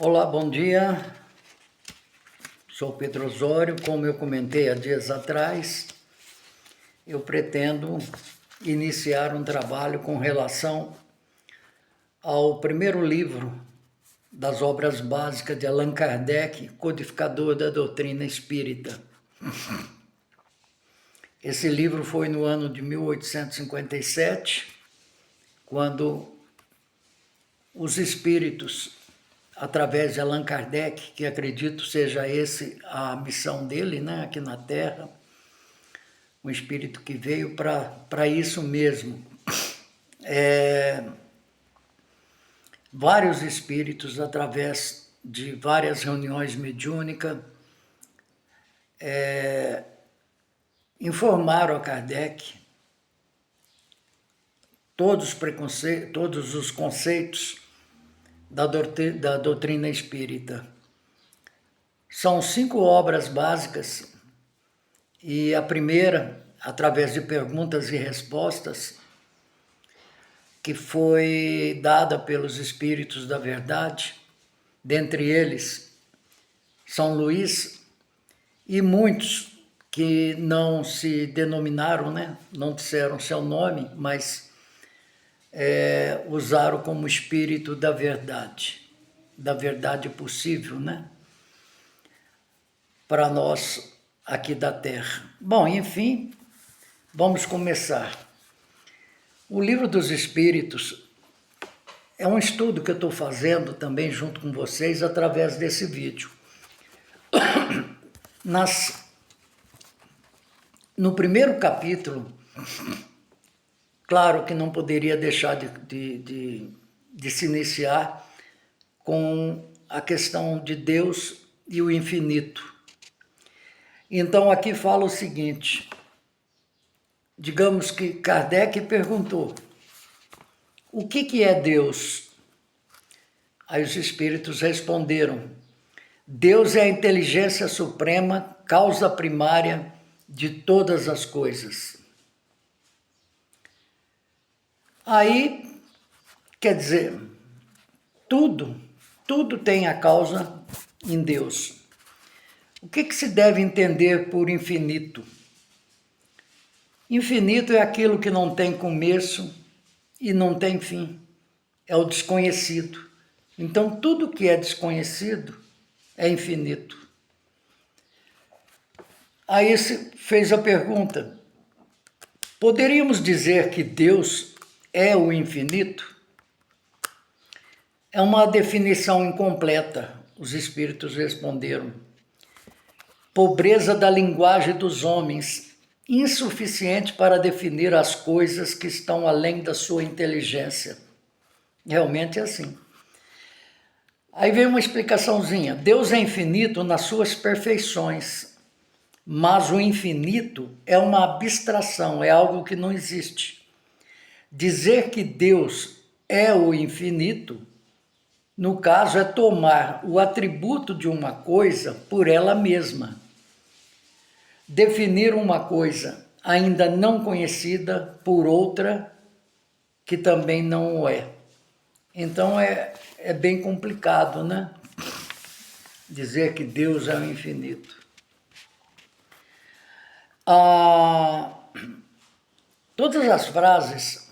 Olá, bom dia. Sou Pedro Osório. Como eu comentei há dias atrás, eu pretendo iniciar um trabalho com relação ao primeiro livro das obras básicas de Allan Kardec, codificador da doutrina espírita. Esse livro foi no ano de 1857, quando os espíritos, através de Allan Kardec, que acredito seja esse a missão dele, né, aqui na Terra, um espírito que veio para isso mesmo. Vários espíritos, através de várias reuniões mediúnicas, informaram a Kardec todos os conceitos da doutrina espírita. São 5 obras básicas, e a primeira, através de perguntas e respostas, que foi dada pelos Espíritos da Verdade, dentre eles São Luís, e muitos que não se denominaram, né? Não disseram seu nome, mas usaram como Espírito da Verdade possível, né? Para nós aqui da Terra. Bom, enfim, vamos começar. O Livro dos Espíritos é um estudo que eu estou fazendo também junto com vocês através desse vídeo. No primeiro capítulo, claro que não poderia deixar de se iniciar com a questão de Deus e o infinito. Então aqui fala o seguinte: digamos que Kardec perguntou: o que é Deus? Aí os espíritos responderam: Deus é a inteligência suprema, causa primária de todas as coisas. Aí, quer dizer, tudo tem a causa em Deus. O que se deve entender por infinito? Infinito é aquilo que não tem começo e não tem fim. É o desconhecido. Então, tudo que é desconhecido é infinito. Aí se fez a pergunta: poderíamos dizer que Deus é o infinito? É uma definição incompleta, os espíritos responderam. Pobreza da linguagem dos homens, insuficiente para definir as coisas que estão além da sua inteligência. Realmente é assim. Aí vem uma explicaçãozinha. Deus é infinito nas suas perfeições, mas o infinito é uma abstração, é algo que não existe. Dizer que Deus é o infinito, no caso, é tomar o atributo de uma coisa por ela mesma. Definir uma coisa ainda não conhecida por outra que também não o é. Então é bem complicado, né? Dizer que Deus é o infinito. Todas as frases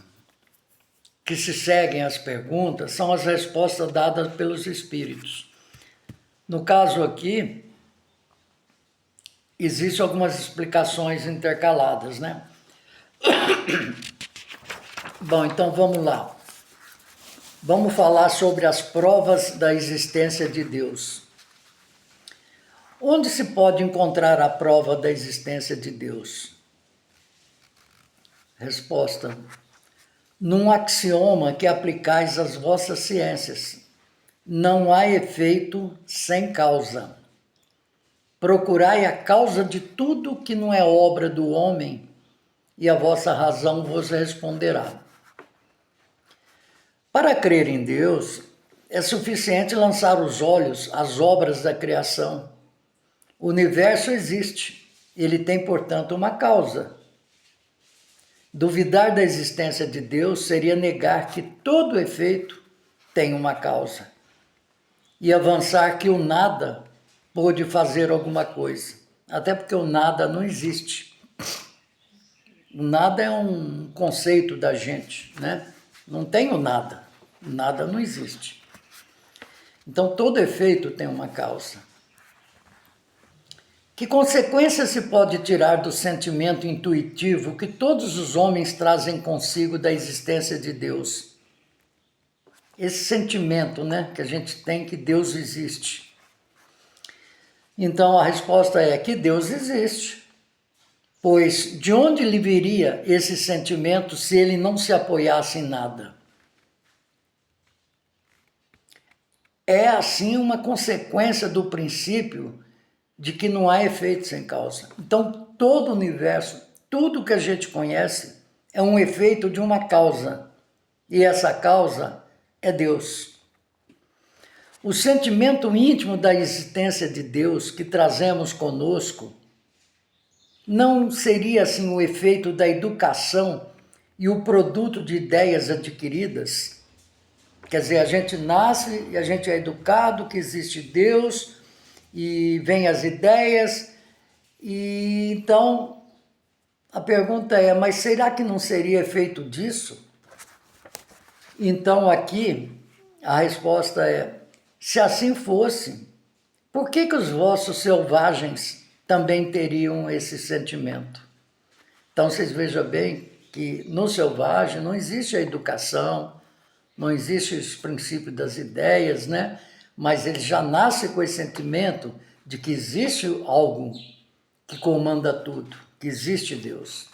que se seguem às perguntas são as respostas dadas pelos espíritos. No caso aqui, existem algumas explicações intercaladas, né? Bom, então vamos lá. Vamos falar sobre as provas da existência de Deus. Onde se pode encontrar a prova da existência de Deus? Resposta: num axioma que aplicais às vossas ciências. Não há efeito sem causa. Procurai a causa de tudo que não é obra do homem, e a vossa razão vos responderá. Para crer em Deus, é suficiente lançar os olhos às obras da criação. O universo existe, ele tem, portanto, uma causa. Duvidar da existência de Deus seria negar que todo efeito tem uma causa. e avançar que o nada pôde fazer alguma coisa. Até porque o nada não existe. O nada é um conceito da gente, né? Não tem o nada. O nada não existe. Então, todo efeito tem uma causa. Que consequência se pode tirar do sentimento intuitivo que todos os homens trazem consigo da existência de Deus? Esse sentimento, né, que a gente tem que Deus existe. Então, a resposta é que Deus existe. Pois de onde lhe viria esse sentimento se ele não se apoiasse em nada? É assim uma consequência do princípio de que não há efeito sem causa. Então, todo o universo, tudo que a gente conhece, é um efeito de uma causa. E essa causa é Deus. O sentimento íntimo da existência de Deus que trazemos conosco não seria assim o efeito da educação e o produto de ideias adquiridas? Quer dizer, a gente nasce e a gente é educado que existe Deus e vem as ideias, e então a pergunta é, mas será que não seria efeito disso? Então aqui a resposta é, se assim fosse, por que os vossos selvagens também teriam esse sentimento? Então vocês vejam bem que no selvagem não existe a educação, não existe os princípios das ideias, né? Mas ele já nasce com esse sentimento de que existe algo que comanda tudo, que existe Deus.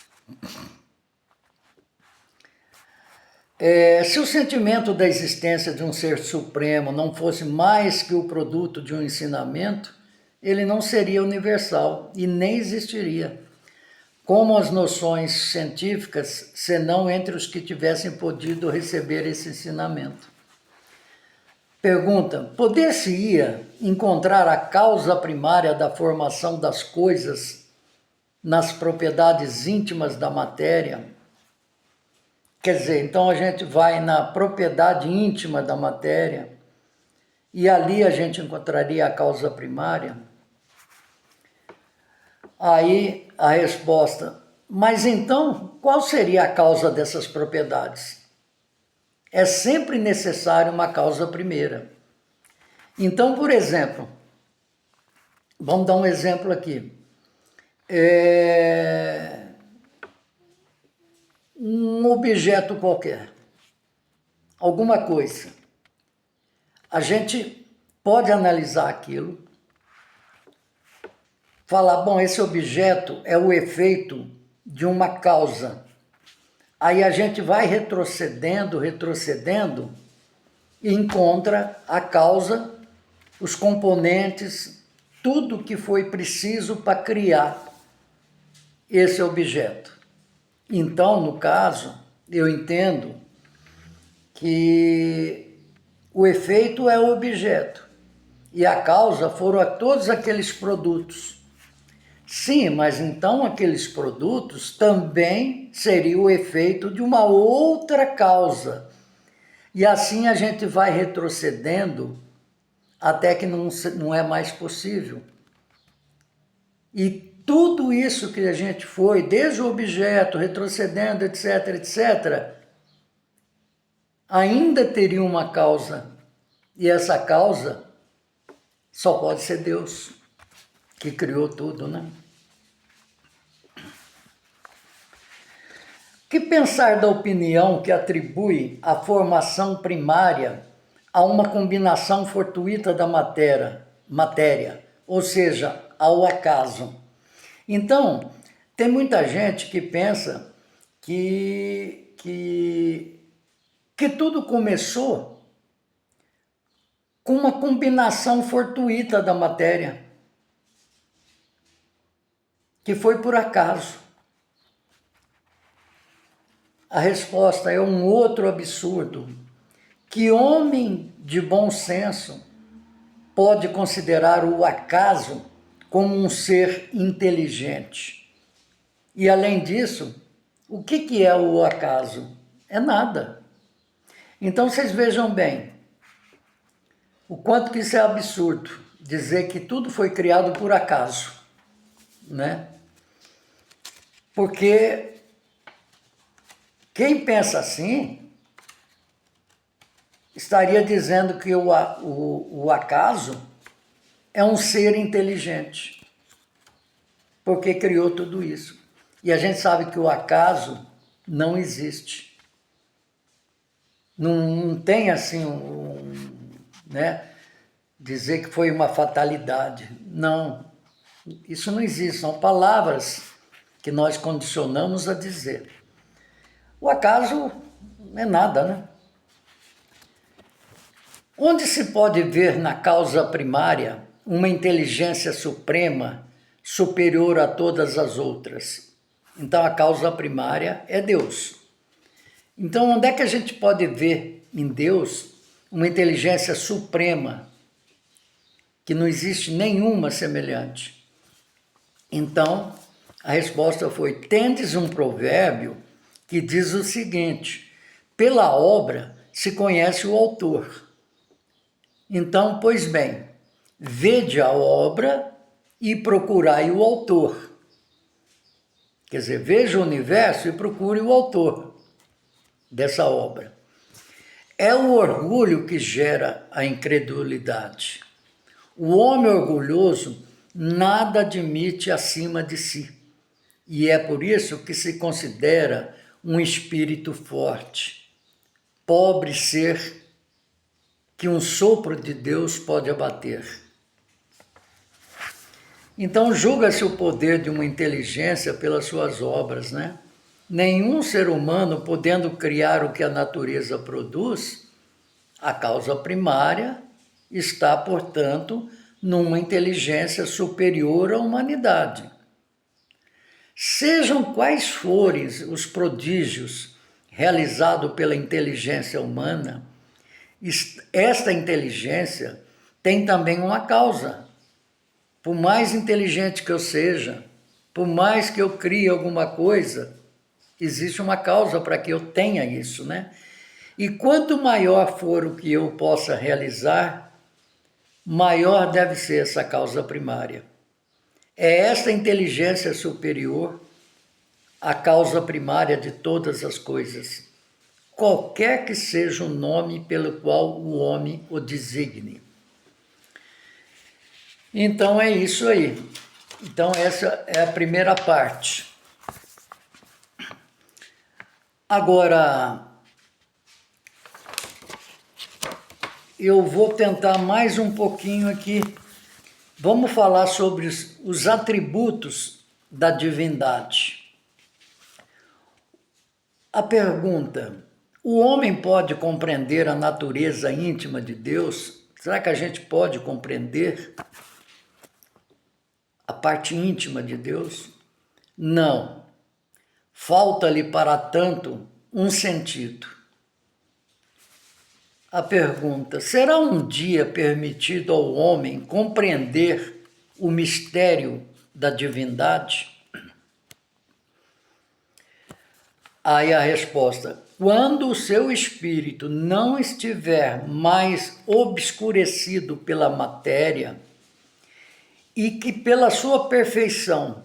Se o sentimento da existência de um ser supremo não fosse mais que o produto de um ensinamento, ele não seria universal e nem existiria, como as noções científicas, senão entre os que tivessem podido receber esse ensinamento. Pergunta: poder-se-ia encontrar a causa primária da formação das coisas nas propriedades íntimas da matéria? Quer dizer, então a gente vai na propriedade íntima da matéria e ali a gente encontraria a causa primária? Aí a resposta: mas então qual seria a causa dessas propriedades? É sempre necessário uma causa primeira. Então, por exemplo, vamos dar um exemplo aqui. Um objeto qualquer, alguma coisa. A gente pode analisar aquilo, falar, bom, esse objeto é o efeito de uma causa. Aí a gente vai retrocedendo e encontra a causa, os componentes, tudo que foi preciso para criar esse objeto. Então, no caso, eu entendo que o efeito é o objeto e a causa foram todos aqueles produtos. Sim, mas então aqueles produtos também seriam o efeito de uma outra causa. E assim a gente vai retrocedendo até que não é mais possível. E tudo isso que a gente foi, desde o objeto, retrocedendo, etc., etc., ainda teria uma causa. E essa causa só pode ser Deus, que criou tudo, né? Que pensar da opinião que atribui a formação primária a uma combinação fortuita da matéria, ou seja, ao acaso? Então, tem muita gente que pensa que tudo começou com uma combinação fortuita da matéria, que foi por acaso. A resposta é um outro absurdo. Que homem de bom senso pode considerar o acaso como um ser inteligente? E além disso, o que é o acaso? É nada. Então vocês vejam bem, o quanto que isso é absurdo, dizer que tudo foi criado por acaso, né? Porque quem pensa assim estaria dizendo que o acaso é um ser inteligente, porque criou tudo isso. E a gente sabe que o acaso não existe. Não tem assim né, dizer que foi uma fatalidade. Não, isso não existe, são palavras que nós condicionamos a dizer. O acaso é nada, né? Onde se pode ver na causa primária uma inteligência suprema superior a todas as outras? Então a causa primária é Deus. Então onde é que a gente pode ver em Deus uma inteligência suprema que não existe nenhuma semelhante? Então a resposta foi: tendes um provérbio que diz o seguinte: pela obra se conhece o autor. Então, pois bem, vede a obra e procurai o autor. Quer dizer, veja o universo e procure o autor dessa obra. É o orgulho que gera a incredulidade. O homem orgulhoso nada admite acima de si. E é por isso que se considera um espírito forte. Pobre ser que um sopro de Deus pode abater. Então julga-se o poder de uma inteligência pelas suas obras, né? Nenhum ser humano podendo criar o que a natureza produz, a causa primária está, portanto, numa inteligência superior à humanidade. Sejam quais forem os prodígios realizados pela inteligência humana, esta inteligência tem também uma causa. Por mais inteligente que eu seja, por mais que eu crie alguma coisa, existe uma causa para que eu tenha isso, né? E quanto maior for o que eu possa realizar, maior deve ser essa causa primária. É esta inteligência superior a causa primária de todas as coisas, qualquer que seja o nome pelo qual o homem o designe. Então é isso aí. Então essa é a primeira parte. Agora, eu vou tentar mais um pouquinho aqui. Vamos falar sobre os atributos da divindade. A pergunta: o homem pode compreender a natureza íntima de Deus? Será que a gente pode compreender a parte íntima de Deus? Não. Falta-lhe para tanto um sentido. A pergunta: será um dia permitido ao homem compreender o mistério da divindade? Aí a resposta: quando o seu espírito não estiver mais obscurecido pela matéria e que pela sua perfeição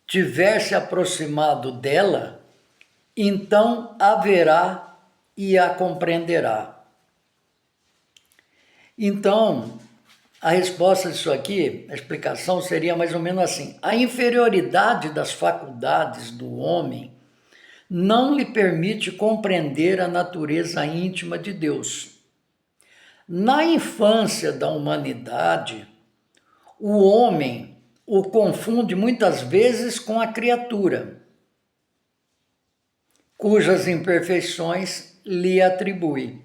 tiver se aproximado dela, então a verá e a compreenderá. Então, a resposta disso aqui, a explicação seria mais ou menos assim: a inferioridade das faculdades do homem não lhe permite compreender a natureza íntima de Deus. Na infância da humanidade, o homem o confunde muitas vezes com a criatura, cujas imperfeições lhe atribui.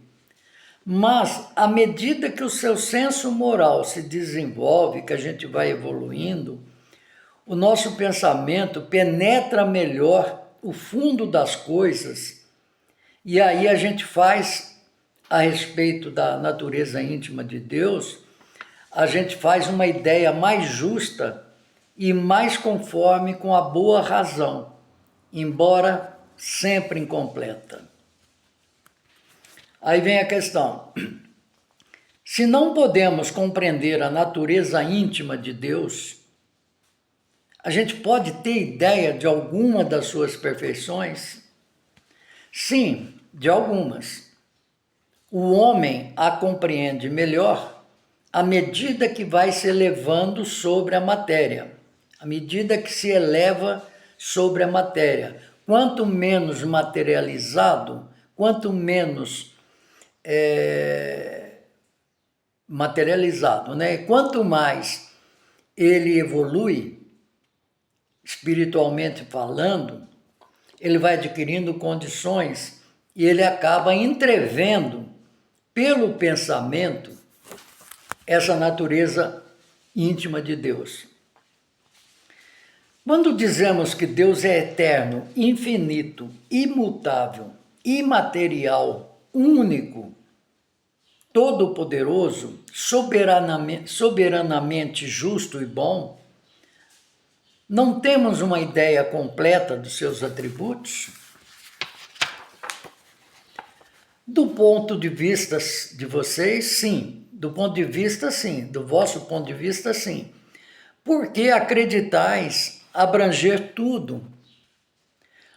Mas, à medida que o seu senso moral se desenvolve, que a gente vai evoluindo, o nosso pensamento penetra melhor o fundo das coisas, e aí a gente faz, a respeito da natureza íntima de Deus, a gente faz uma ideia mais justa e mais conforme com a boa razão, embora sempre incompleta. Aí vem a questão: Se não podemos compreender a natureza íntima de Deus, a gente pode ter ideia de alguma das suas perfeições? Sim, de algumas. O homem a compreende melhor à medida que vai se elevando sobre a matéria, à medida que se eleva sobre a matéria. Quanto menos materializado, quanto menos materializado, né? Quanto mais ele evolui, espiritualmente falando, ele vai adquirindo condições e ele acaba entrevendo pelo pensamento essa natureza íntima de Deus. Quando dizemos que Deus é eterno, infinito, imutável, imaterial, único, todo-poderoso, soberanamente justo e bom, não temos uma ideia completa dos seus atributos? Do ponto de vista de vocês, sim. Do ponto de vista, sim. Do vosso ponto de vista, sim. Porque acreditais abranger tudo,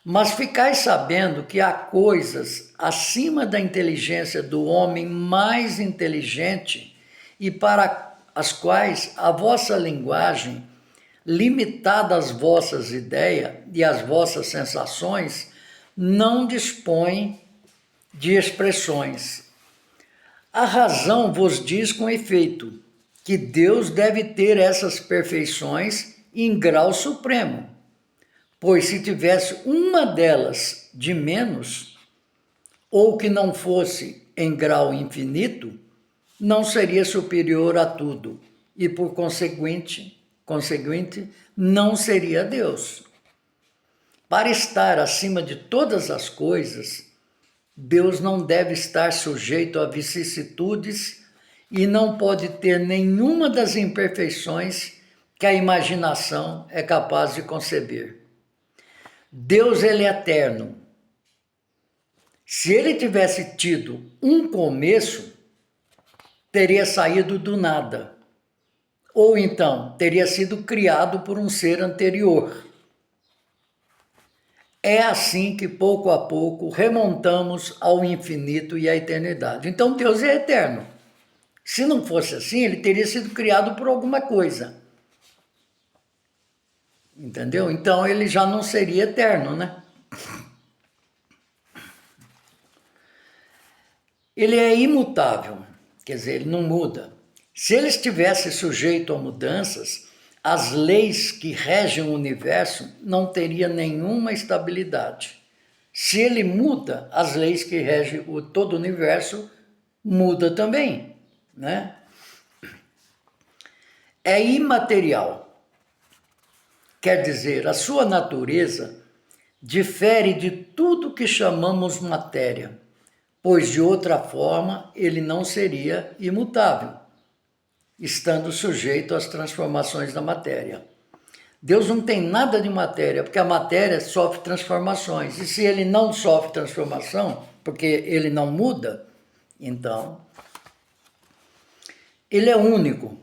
mas ficais sabendo que há coisas acima da inteligência do homem mais inteligente e para as quais a vossa linguagem, limitada às vossas ideias e às vossas sensações, não dispõe de expressões. A razão vos diz com efeito que Deus deve ter essas perfeições em grau supremo, pois se tivesse uma delas de menos, ou que não fosse em grau infinito, não seria superior a tudo e, por conseguinte, não seria Deus. Para estar acima de todas as coisas, Deus não deve estar sujeito a vicissitudes e não pode ter nenhuma das imperfeições que a imaginação é capaz de conceber. Deus, ele é eterno. Se ele tivesse tido um começo, teria saído do nada. Ou então, teria sido criado por um ser anterior. É assim que, pouco a pouco, remontamos ao infinito e à eternidade. Então, Deus é eterno. Se não fosse assim, ele teria sido criado por alguma coisa. Entendeu? Então, ele já não seria eterno, né? Ele é imutável, quer dizer, ele não muda. Se ele estivesse sujeito a mudanças, as leis que regem o universo não teriam nenhuma estabilidade. Se ele muda, as leis que regem todo o universo mudam também, né? É imaterial, quer dizer, a sua natureza difere de tudo que chamamos matéria, pois de outra forma ele não seria imutável, estando sujeito às transformações da matéria. Deus não tem nada de matéria, porque a matéria sofre transformações. E se ele não sofre transformação, porque ele não muda, então ele é único.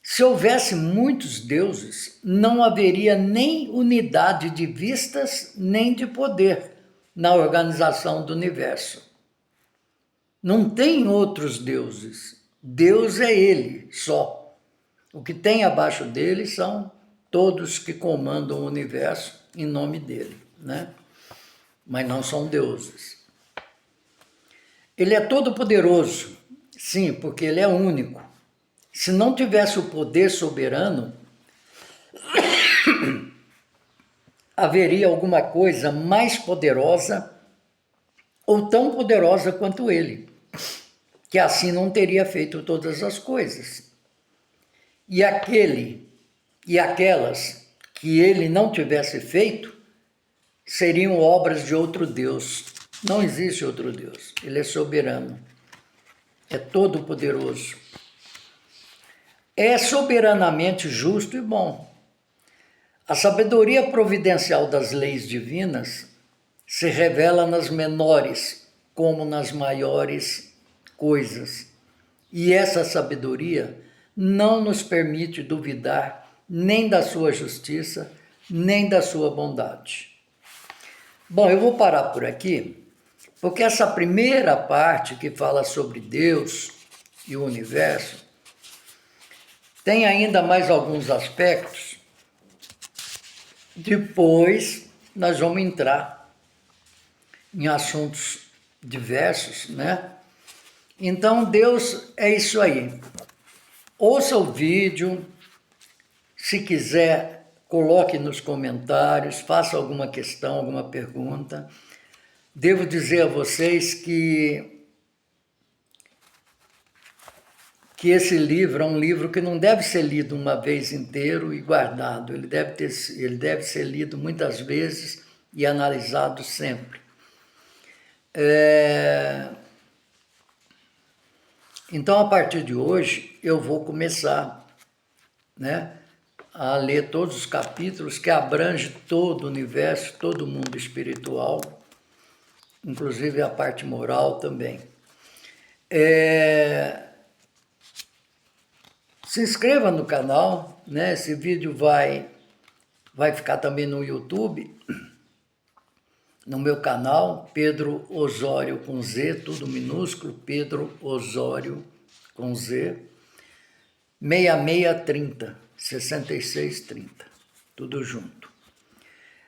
Se houvesse muitos deuses, não haveria nem unidade de vistas, nem de poder na organização do universo. Não tem outros deuses. Deus é ele só. O que tem abaixo dele são todos que comandam o universo em nome dele, né? Mas não são deuses. Ele é todo poderoso, sim, porque ele é único. Se não tivesse o poder soberano, haveria alguma coisa mais poderosa ou tão poderosa quanto ele, que assim não teria feito todas as coisas. E aquelas que ele não tivesse feito seriam obras de outro Deus. Não existe outro Deus. Ele é soberano. É todo poderoso. É soberanamente justo e bom. A sabedoria providencial das leis divinas se revela nas menores como nas maiores coisas, E essa sabedoria não nos permite duvidar nem da sua justiça, nem da sua bondade. Bom, eu vou parar por aqui, porque essa primeira parte que fala sobre Deus e o universo tem ainda mais alguns aspectos. Depois nós vamos entrar em assuntos diversos, né? Então Deus é isso aí. Ouça o vídeo, se quiser, coloque nos comentários, faça alguma questão, alguma pergunta. Devo dizer a vocês que esse livro é um livro que não deve ser lido uma vez inteiro e guardado. Ele deve ser lido muitas vezes e analisado sempre. Então, a partir de hoje, eu vou começar, né, a ler todos os capítulos que abrangem todo o universo, todo o mundo espiritual, inclusive a parte moral também. Se inscreva no canal, né? Esse vídeo vai ficar também no YouTube, no meu canal, Pedro Osório com Z, tudo minúsculo, Pedro Osório com Z, 6630, 6630, tudo junto.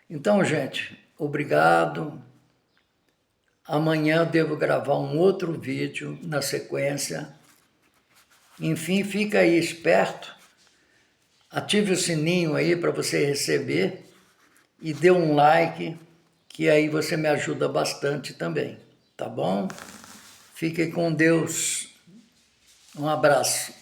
Então, gente, obrigado. Amanhã eu devo gravar um outro vídeo na sequência. Enfim, fica aí esperto, ative o sininho aí para você receber e dê um like, que aí você me ajuda bastante também, tá bom? Fique com Deus. Um abraço.